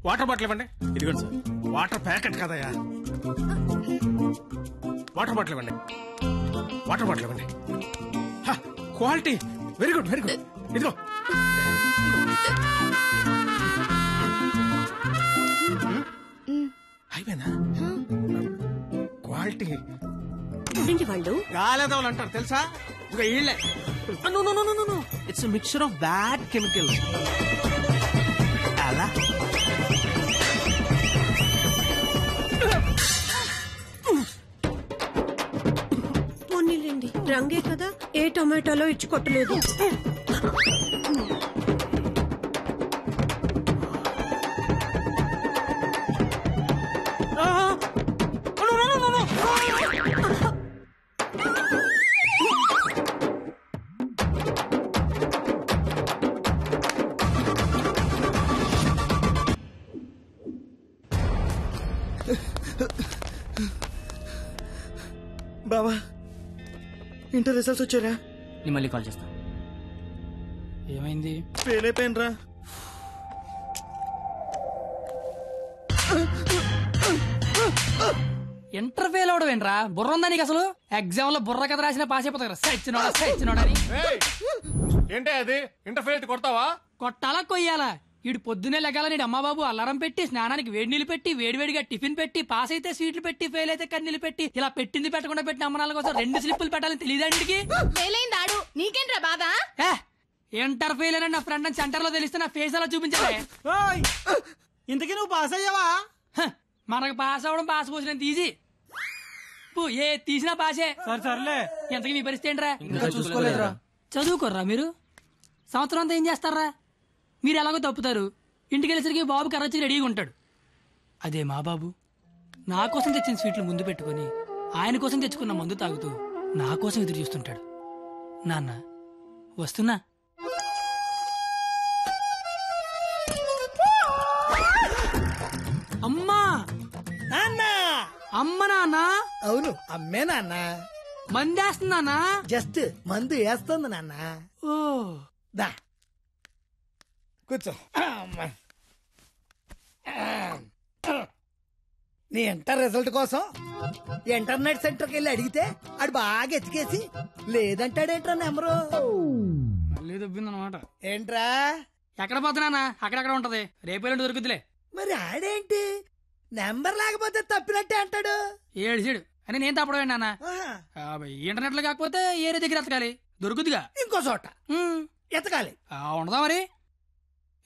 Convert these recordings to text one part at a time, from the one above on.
Water bottle ఇవ్వండి. ఇదిగోండి sir. Water packet కదయ్యా. వాటర్ బాటిల్ ఇవ్వండి. వాటర్ బాటిల్ ఇవ్వండి. Quality very good very good. ఇదిగో అయిపోయిందా? క్వాలిటీ వాళ్ళు గాలేదవులు అంటారు తెలుసా? ఇంకా వీళ్ళే. It's mixture of bad chemicals. అలా పోనీలేండి, రంగే కదా, ఏ టొమాటోలో ఇచ్చి కొట్టలేదు. బావా, ఇంటర్ రిజల్ట్స్ వచ్చారా? నేను మళ్ళీ కాల్ చేస్తా. ఏమైంది? ఫెయిల్ అయిపోయినరా. ఇంటర్ ఫెయిల్ అవడం ఏంట్రా? బుర్ర ఉందా నీకు అసలు? ఎగ్జామ్ లో బుర్ర కథ రాసిన పాస్ అయిపోతా కదా. సచ్చినోడని ఏంటే అది? ఇంటర్ ఫెయిల్ కొడతావా? కొట్టాలా కొయ్యాలా? ఈడు పొద్దునే లెగాల నీడు అమ్మబాబు అలారం పెట్టి, స్నానానికి వేడి నీళ్ళు పెట్టి, వేడివేడిగా టిఫిన్ పెట్టి, పాస్ అయితే స్వీట్లు పెట్టి, ఫెయిల్ అయితే కన్నీళ్ళు పెట్టి, ఇలా పెట్టింది పెట్టకుండా పెట్టిన అమ్మనాల కోసం 2 స్లిప్పులు పెట్టాలని తెలియదండికి. నీకేంట్రా బాధ? ఇంటర్ ఫెయిల్ అని నా ఫ్రెండ్ అని సెంటర్ లో తెలిస్తే నా ఫేస్ అలా చూపించాలి. ఇంతకీ నువ్వు పాస్ అయ్యావా? మనకు పాస్ అవడం పాస్ పోసినంత ఈజీ. ఏ తీసినా పాసే. సర్లే. ఎంతకీ మీ పరిస్థితి ఏంట్రా? చూసుకోలేదురా. చదువుకోర్రా మీరు. సంవత్సరం అంతా ఏం చేస్తారా? మీరు ఎలాగో తప్పుతారు, ఇంటికి వెళ్ళేసరికి బాబు కర్రొచ్చి రెడీగా ఉంటాడు. అదే మా బాబు నా కోసం తెచ్చిన స్వీట్లు ముందు పెట్టుకుని, ఆయన కోసం తెచ్చుకున్న మందు తాగుతూ నా కోసం ఎదురు చూస్తుంటాడు. నాన్న వస్తున్నా. అమ్మా నాన్న. అమ్మ నాన్న. అవును, అమ్మే నాన్న. మందేస్తున్నానా? జస్ట్ మందు వేస్తుంది నాన్న. ఓ దా కూర్చో. నీ ఇంటర్ రిజల్ట్ కోసం ఇంటర్నెట్ సెంటర్కి వెళ్ళి అడిగితే ఆడు బాగా ఎతికేసి లేదంటాడేంట్రా నెంబరు. మళ్ళీ దొబ్బిందనమాట. ఏంట్రా? ఎక్కడ పోతున్నానా? అక్కడక్కడ ఉంటది, రేపేళ్ళు దొరుకుతులే. మరి ఆడేంటి నెంబర్ లేకపోతే తప్పినట్టే అంటాడు. ఏడు అని నేను తప్పడం నాన్న. ఇంటర్నెట్ లో కాకపోతే ఏరే దగ్గర ఎతకాలి, దొరుకుద్దిగా. ఇంకో చోట ఎతకాలి. ఉండదా మరి?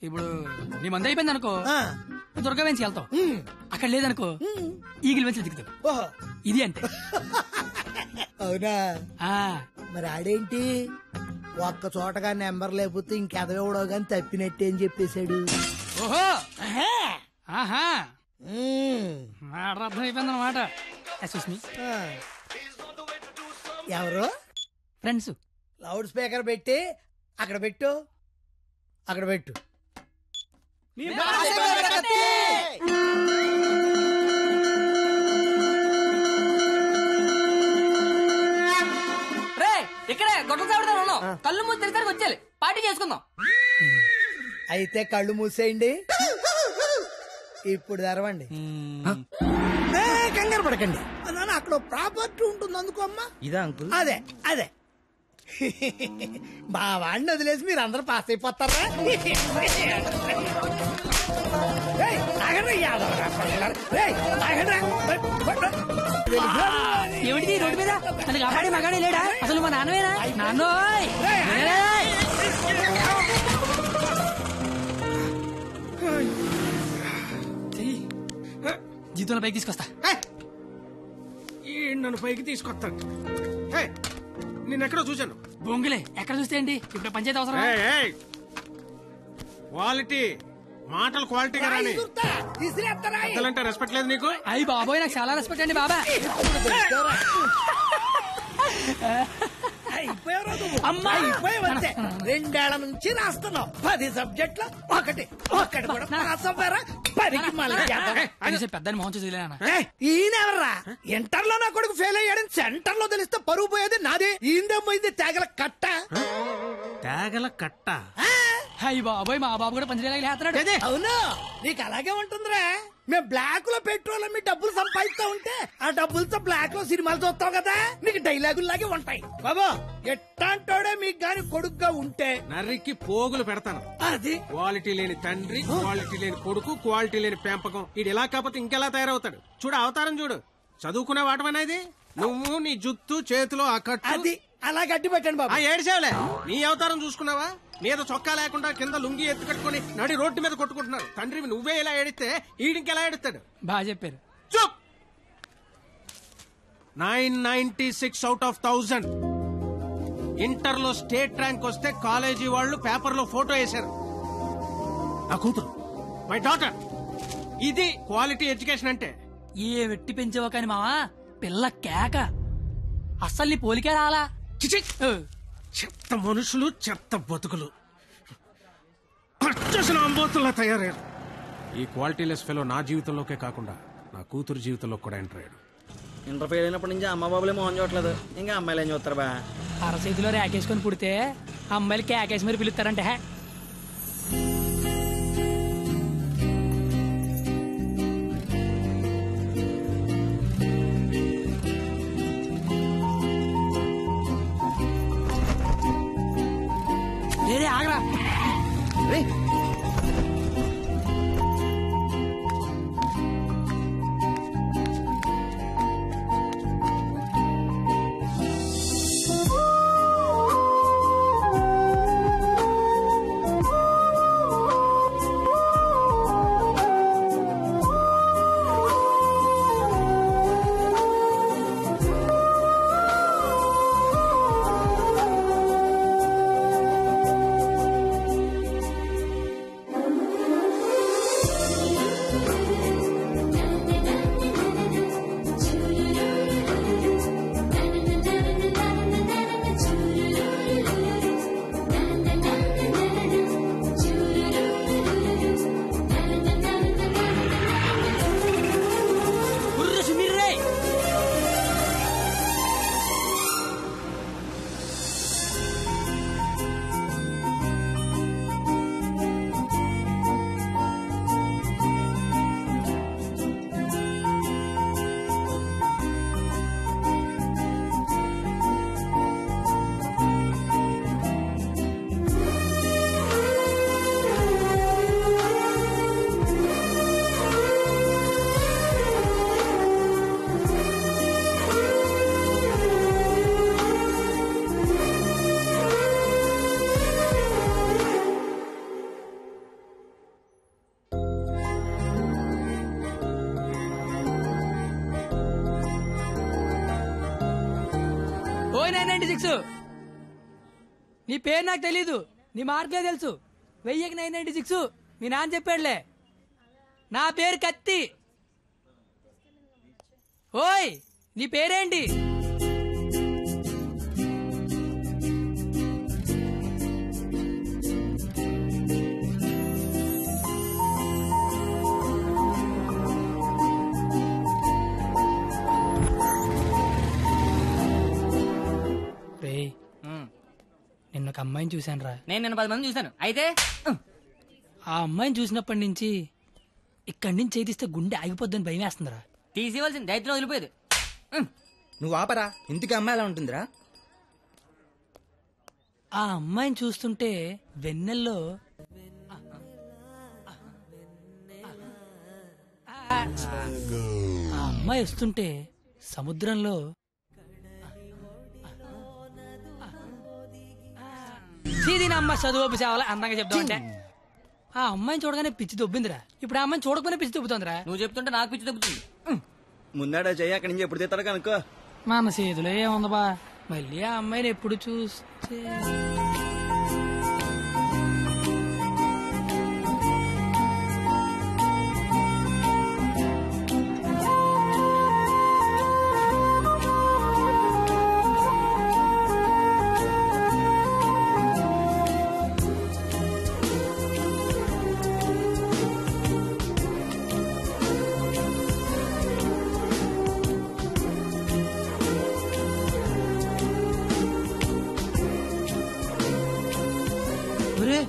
ఇప్పుడు నీ మంది అయిపోయింది అనుకో, దుర్గా వెంచి వెళ్తావు. అక్కడ లేదనుకో, ఈగిల్ వెంచి దిగుతావు. ఓహో, ఇది అంతే. అవునా? మరి ఆడేంటి ఒక్క చోటగా నెంబర్ లేకపోతే ఇంకెదవడో గాని తప్పినట్టే అని చెప్పేశాడు. ఓహో, ఆహా, అర్థం అయిపోయింది అనమాట. ఎవరు? ఫ్రెండ్స్. లౌడ్ స్పీకర్ పెట్టి అక్కడ పెట్టు, అక్కడ పెట్టు. ఇక్కడే గొడవ చావడతా ఉన్నాం. కళ్ళు మూసి తెరిసరికి వచ్చేయాలి, పార్టీ చేసుకుందాం. అయితే కళ్ళు మూసేయండి, ఇప్పుడు తెరవండి. కంగారు పడకండి, అక్కడ ప్రాపర్టీ ఉంటుంది అందుకో అమ్మా. ఇదా అంకుల్? అదే అదే. బావాడిని వదిలేసి మీరు అందరూ పాస్ అయిపోతారా? ఏమిటి రోడ్డు మీద నన్ను కాపాడి మగాడే లేడా? అసలు మా నాన్నవేనా? నాన్నోయ్, జీతంలో పైకి తీసుకొస్తా. నన్ను పైకి తీసుకొస్తాను. నేనెక్కడో చూశాను. బొంగులే, ఎక్కడ చూస్తే ఏంటి? ఇప్పుడు పంచాయతీ అవసరం. క్వాలిటీ మాటలు క్వాలిటీగా రాని అంటే రెస్పెక్ట్ లేదు నీకు? అయ్యి బాబోయ్, నాకు చాలా రెస్పెక్ట్ అండి బాబా. అయిపోయావంతే. 2 ఏళ్ల నుంచి రాస్తున్నావు 10 సబ్జెక్టులు, ఒకటి కూడా పాస్ అవ్వరా? పెద్దని మోహన్ చూసి ఈయనెవర్రా? ఇంటర్ లో నా కొడుకు ఫెయిల్ అయ్యాడని సెంటర్ లో తెలిస్తే పరుగు పోయేది నాది. ఈందే పోయింది తేగల కట్ట. తేగల కట్ట. అయ్యి బాబాయ్ మా బాబు కూడా పంచలేలాగా లేస్తున్నాడు. అవును, నీకు అలాగే ఉంటుందిరా. మేము బ్లాక్ లో పెట్రోల్ మీ డబ్బులు సంపాదిస్తా ఉంటే ఆ డబ్బులతో బ్లాక్ లో సినిమాలు చూస్తావు కదా, నీకు డైలాగుల్లాగే ఉంటాయి. బాబా ఎట్టాంటోడే మీకు గాని కొడుకుగా ఉంటే నర్రికి పోగులు పెడతాను. అది క్వాలిటీ లేని తండ్రి, క్వాలిటీ లేని కొడుకు, క్వాలిటీ లేని పెంపకం. ఇది ఇలా కాకపోతే ఇంకెలా తయారవుతాడు? చూడు అవతారం చూడు. చదువుకునే వాటమేనా ఇది? నువ్వు నీ జుత్తు చేతిలో ఆ కట్టు. అది అలా గట్టి పెట్టండి బాబా. ఏడిసేవలే, నీ అవతారం చూసుకున్నావా? మీద చొక్కా లేకుండా కింద లుంగి ఎత్తు కట్టుకుని నడి రోడ్డు మీద కొట్టుకుంటున్నాడు. తండ్రివి నువ్వే ఇలా ఏడిస్తే ఈడింకెలా ఏడుస్తాడు? బాగా చెప్పారు. చూప్. 996 అవుట్ ఆఫ్ 1000. ఇంటర్ లో స్టేట్ ర్యాంక్ వస్తే కాలేజీ వాళ్ళు పేపర్ లో ఫోటో వేశారు. నా కూతురు, మై డాటర్. ఇది క్వాలిటీ ఎడ్యుకేషన్ అంటే. ఏ వెట్టి పెంచావో కాని మావా పిల్ల కేక. అస్సలు నీ పోలికే రాలా. చిచి, చెత్త మనుషులు, చెత్త బతుకులు, పచ్చసిన అంబోతుల్లా తయారయ్యారు. ఈ క్వాలిటీ లెస్ ఫెలో నా జీవితంలోకే కాకుండా నా కూతురు జీవితంలో కూడా ఎంటర్ అయ్యాడు. ఇంటర్ ఫెయిల్ అయినప్పటి నుంచి అమ్మ బాబులే మోహన్ చూడట్లేదు, ఇంకా అమ్మాయిలు ఏం చూస్తారు బా. అరచేతిలో రేకేసుకొని పుడితే అమ్మాయిలు కేకేసి మరి పిలుస్తారంటే. ఆగరా ఓ 996. నీ పేరు నాకు తెలీదు, నీ మార్కులే తెలుసు. 1000కి 996 మీ నాన్న చెప్పాడులే. నా పేరు కత్తి. ఓయ్ నీ పేరేంటి? నిన్న ఒక అమ్మాయిని చూశాను రా. నేను నిన్న 10 మంది చూశాను. అయితే ఆ అమ్మాయిని చూసినప్పటి నుంచి ఇక్కడి నుంచి చేతిస్తే గుండె ఆగిపోద్దని భయం వేస్తుందిరా. తీసేవలసిన దైత్యం వదిలిపోయేది. నువ్వు ఆపరా, ఇంటికి అమ్మాయి ఎలా ఉంటుందిరా? ఆ అమ్మాయిని చూస్తుంటే వెన్నెల్లో ఆ అమ్మాయి వస్తుంటే సముద్రంలో సీదీనమ్మ చదువు సేవలు అందంగా చెప్తామంటే ఆ అమ్మాయిని చూడగానే పిచ్చి దొబ్బిందిరా. ఇప్పుడు ఆ అమ్మాయిని చూడకపోయినా పిచ్చి దొబ్బుతుందిరా. నువ్వు చెప్తుంటే నాకు పిచ్చి తగ్గుతుంది. ముందాడా చెయ్యి, అక్కడి నుంచి ఎప్పుడు తీస్తాడు కనుక్కో. మన చేతిలో ఏముంది బా, మళ్ళీ ఆ అమ్మాయిని ఎప్పుడు చూస్తే. ఒరే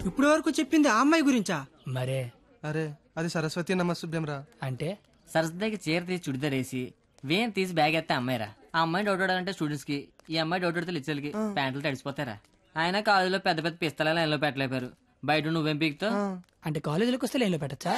ఇప్పుడు వరకు చెప్పింది ఆ అమ్మాయి గురించా? మరే అరే అది సరస్వతి నమస్తుభ్యం రా. అంటే సరస్వతికి చీర తీసి చుడిదార్ వేసి వేన్ తీసి బ్యాగ్ ఎత్తే అమ్మాయిరా. ఆ అమ్మాయి డౌట్ అంటే స్టూడెంట్స్ కి, ఈ అమ్మాయి డౌట్ అడితే లిచ్చర్లకి ప్యాంట్లు తడిసిపోతారా. ఆయన కాలేజీలో పెద్ద పెద్ద పిస్తల లైన్లో పెట్టలేపారు. బయట నువ్వేం పీకుతావు? అంటే కాలేజీలోకి వస్తే లైన్లో పెట్టచ్చా?